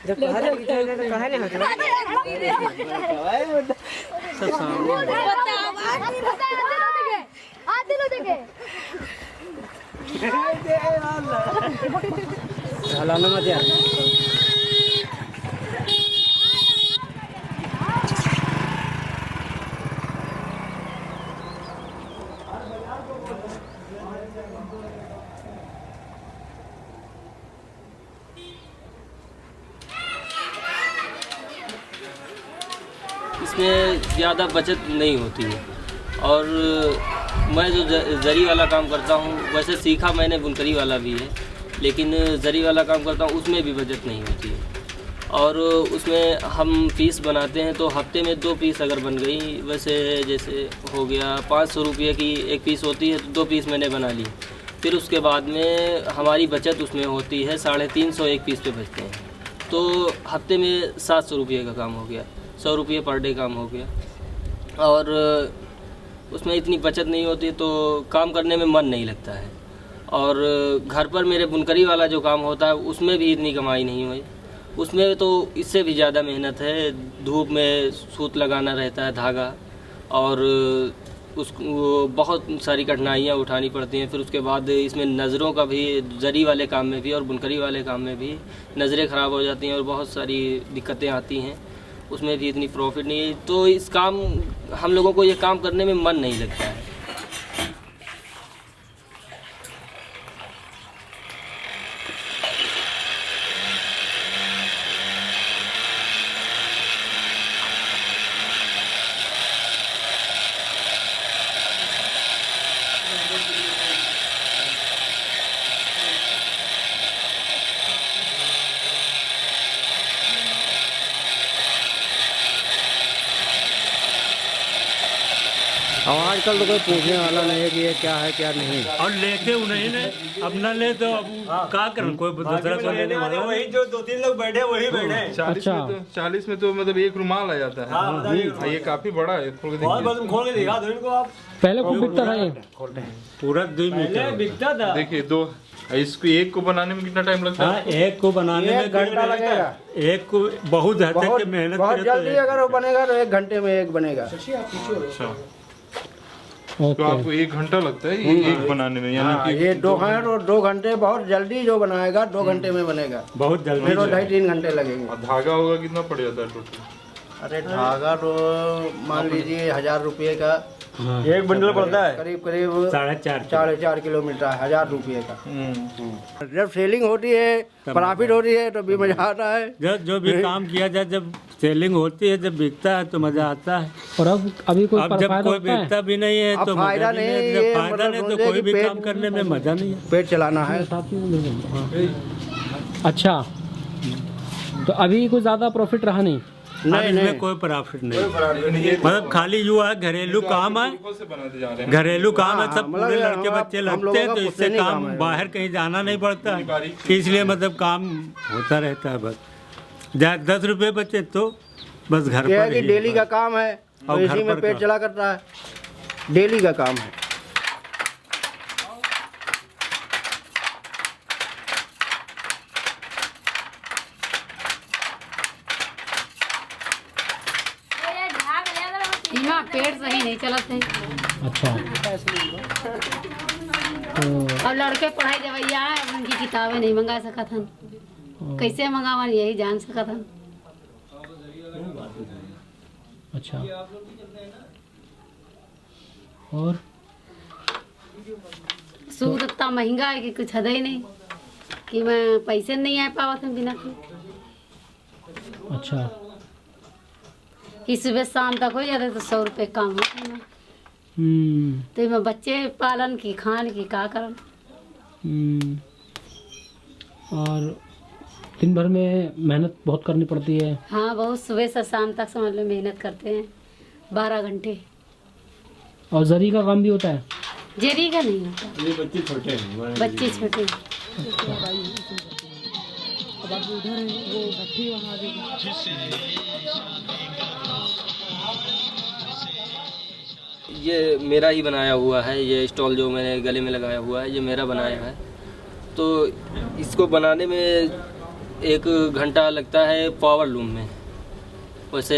जब कहा था कि तो कहा नहीं होता सब सामने हलाना मत यार। इसमें ज़्यादा बचत नहीं होती है और मैं जो जरी वाला काम करता हूँ, वैसे सीखा मैंने बुनकरी वाला भी है, लेकिन जरी वाला काम करता हूँ उसमें भी बचत नहीं होती है। और उसमें हम पीस बनाते हैं तो हफ्ते में 2 पीस अगर बन गई, वैसे जैसे हो गया 500 रुपये की एक पीस होती है तो 2 पीस मैंने बना ली। फिर उसके बाद में हमारी बचत उसमें होती है 350 एक पीस पे बचते हैं, तो हफ्ते में 700 रुपये का काम हो गया, 100 रुपये पर डे काम हो गया। और उसमें इतनी बचत नहीं होती तो काम करने में मन नहीं लगता है। और घर पर मेरे बुनकरी वाला जो काम होता है उसमें भी इतनी कमाई नहीं हुई, उसमें तो इससे भी ज़्यादा मेहनत है। धूप में सूत लगाना रहता है धागा, और वो बहुत सारी कठिनाइयाँ उठानी पड़ती हैं। फिर उसके बाद इसमें नज़रों का भी, जरी वाले काम में भी और बुनकरी वाले काम में भी नज़रें ख़राब हो जाती हैं और बहुत सारी दिक्कतें आती हैं, उसमें भी इतनी प्रॉफिट नहीं है। तो इस काम, हम लोगों को ये काम करने में मन नहीं लगता है। और आजकल तो कोई पूछने वाला नहीं है कि ये क्या है क्या नहीं। और लेते उन्हें ने, अब न ले तो अब क्या करें, कोई दूसरा को लेने वाला वही जो 2-3 लोग बैठे वही बैठे। 40 में तो मतलब एक रुमाल आ जाता है। ये काफी बड़ा है, खोल के खोल के दिखा दो इनको आप। पहले खूब बिकता था ये, पूरा 2 मीटर बिकता था। देखिए, 2 इसको एक को बनाने में कितना टाइम लगता है? एक को बनाने में घंटा लगेगा। एक को बहुत हद तक मेहनत बहुत करे तो जल्दी अगर वो बनेगा तो 1 घंटे में एक बनेगा। अच्छा, तो आपको 1 घंटा लगता है ये एक बनाने में, यानी कि ये 2 घंटे बहुत जल्दी जो बनाएगा 2 घंटे में बनेगा। बहुत जल्दी। फिर 2.5-3 घंटे लगेंगे। और धागा होगा कितना पड़ जाता है टोटल? अरे धागा तो मान लीजिए 1000 रुपये का एक बंडल पड़ता है, करीब करीब 4.5 किलोमीटर, 1000 रुपये का। जब सेलिंग होती है, प्रॉफिट होती है तो भी मजा आता है। जो भी काम किया जाए, जब सेलिंग होती है, जब बिकता है तो मजा आता है। और अब अभी कोई अब जब कोई बिकता भी नहीं है तो फायदा नहीं है। जब फायदा नहीं तो कोई भी काम करने में मजा नहीं है। पेट चलाना है। अच्छा, तो अभी कोई ज़्यादा प्रॉफिट रहा नहीं? नहीं, इसमें कोई प्रॉफिट नहीं, मतलब खाली यू है, घरेलू काम है, घरेलू काम है। सब पूरे लड़के बच्चे लगते हैं तो इससे काम बाहर कहीं जाना नहीं पड़ता है, इसलिए मतलब काम होता रहता है। बस 10 रुपये बचे तो बस घर पर ही। डेली का काम है और इसी में पेट चला करता है, डेली का काम है। पेट सही नहीं चलत है। अच्छा, और लड़के पढ़ाई जवैया है, उनकी किताबें नहीं मंगा सकत हन, कैसे मंगावन यही जान सकत हन। अच्छा, और सूद इतना महंगा है कि कुछ हद ही नहीं, कि मैं पैसे नहीं आ पावत हूँ बिना के। अच्छा, कि सुबह शाम तक हो जाते तो 100 रुपये काम होता है। तो मैं बच्चे पालन की, खान की का करन। और दिन भर में मेहनत बहुत करनी पड़ती है। हाँ, बहुत, सुबह से शाम तक समझ लो मेहनत करते हैं 12 घंटे। और जरी का काम भी होता है? जरी का नहीं होता, ये बच्चे छोटे हैं, बच्चे छोटे हैं। ये मेरा ही बनाया हुआ है, ये स्टॉल जो मैंने गले में लगाया हुआ है ये मेरा बनाया है। तो इसको बनाने में 1 घंटा लगता है पावर लूम में। वैसे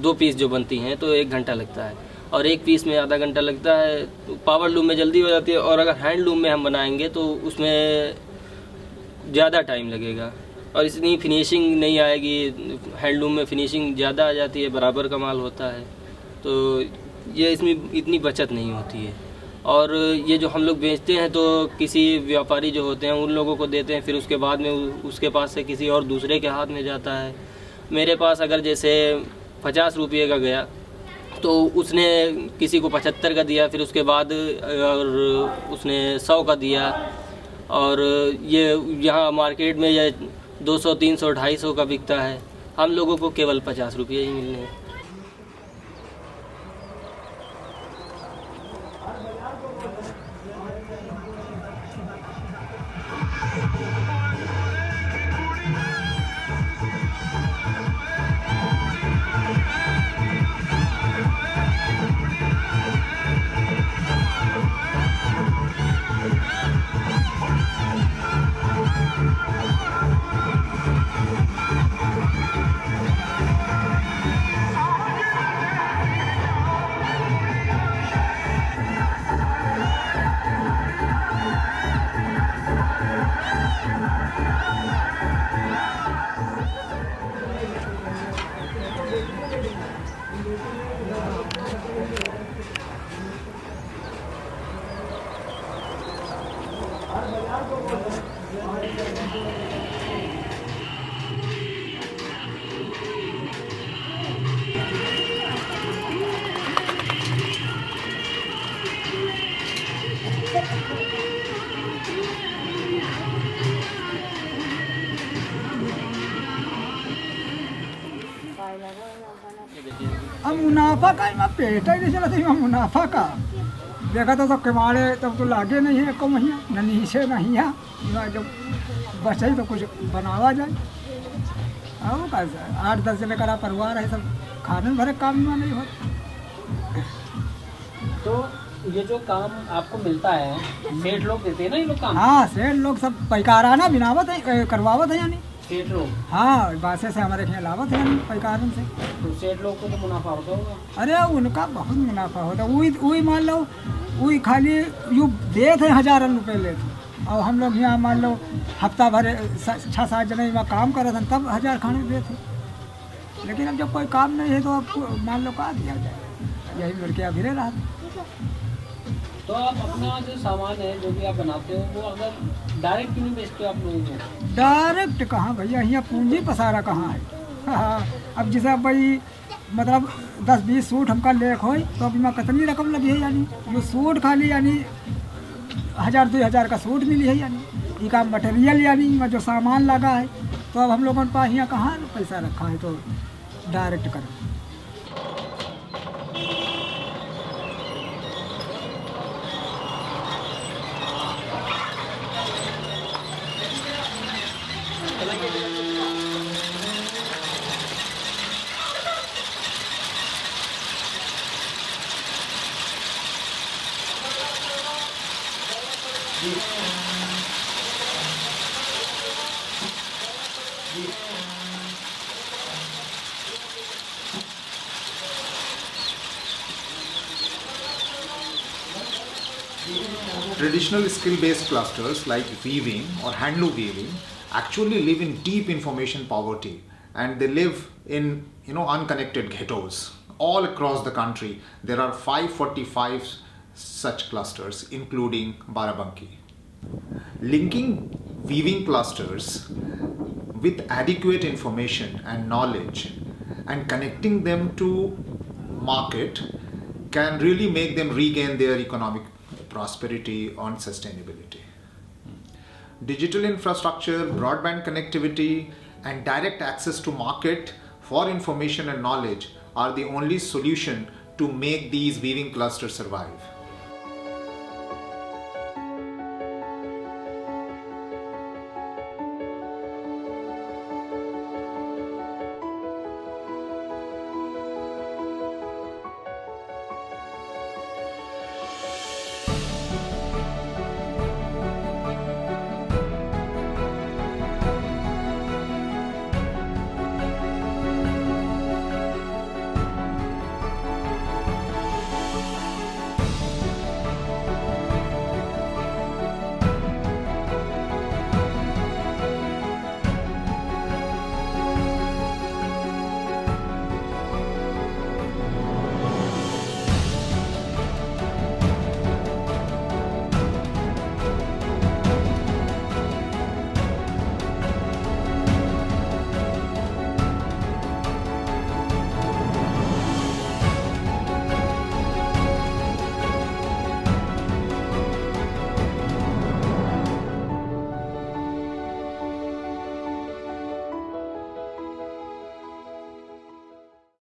2 पीस जो बनती हैं तो 1 घंटा लगता है, और 1 पीस में आधा घंटा लगता है। तो पावर लूम में जल्दी हो जाती है, और अगर हैंड लूम में हम बनाएंगे तो उसमें ज़्यादा टाइम लगेगा और इतनी फिनिशिंग नहीं आएगी। हैंडलूम में फिनिशिंग ज़्यादा आ जाती है, बराबर का माल होता है, तो ये इसमें इतनी बचत नहीं होती है। और ये जो हम लोग बेचते हैं तो किसी व्यापारी जो होते हैं उन लोगों को देते हैं, फिर उसके बाद में उसके पास से किसी और दूसरे के हाथ में जाता है। मेरे पास अगर जैसे 50 रुपये का गया तो उसने किसी को 75 का दिया, फिर उसके बाद और उसने 100 का दिया, और ये यहाँ मार्केट में ये 200, 300, 250 का बिकता है। हम लोगों को केवल 50 रुपये ही मिलने हैं। अब मुनाफा का मैं पेट ही नहीं चला था मुनाफा का देखा तो सब कमाड़े तब तो लागे नहीं है को महीना न नीचे नहीं है जब बचे तो कुछ बनावा जाए। अब कैसे 8-10 जने का परिवार है, सब खाने भरे काम में नहीं होता। तो ये जो काम आपको मिलता है सेठ लोग देते हैं ना ये लोग काम? हाँ, सेठ लोग सब पैकाराना बिनावत है, करवावत है यानी सेठ लोग। हाँ, बासे से हमारे यहाँ लावत है यानी पैकारन से। तो सेठ लोग को तो मुनाफा होता होगा? अरे उनका बहुत मुनाफा होता। वही मान लो वही खाली यूँ देते हैं 1000 रुपये लेते, और हम लोग यहाँ मान लो हफ्ता भर 6-7 जने वहाँ काम कर रहे थे तब 1000 खाने देते। लेकिन अब जब कोई काम नहीं है तो अब मान लो कहाँ दिया जाए, यही लड़के अभी रहा। तो आप अपना जो सामान है जो भी आप बनाते हो वो अगर डायरेक्ट क्यों नहीं बेचते हो आप लोगों को? डायरेक्ट कहाँ भैया, यहाँ पूंजी पसारा कहाँ है। हाँ, अब जैसे भाई मतलब 10-20 सूट हमका लेख हो तो अभी मैं कितनी रकम लगी है, यानी जो सूट खाली यानी 1000-2000 का सूट मिली है, यानी ये का मटेरियल यानी जो सामान लगा है। तो अब हम लोगों के पास यहाँ कहाँ पैसा रखा है, तो डायरेक्ट करें। Traditional skill-based clusters like weaving or handloom weaving actually live in deep information poverty, and they live in unconnected ghettos all across the country. There are 545 such clusters, including Barabanki. Linking weaving clusters with adequate information and knowledge and connecting them to market can really make them regain their economic prosperity and sustainability. Digital infrastructure, broadband connectivity, and direct access to market for information and knowledge are the only solution to make these weaving clusters survive.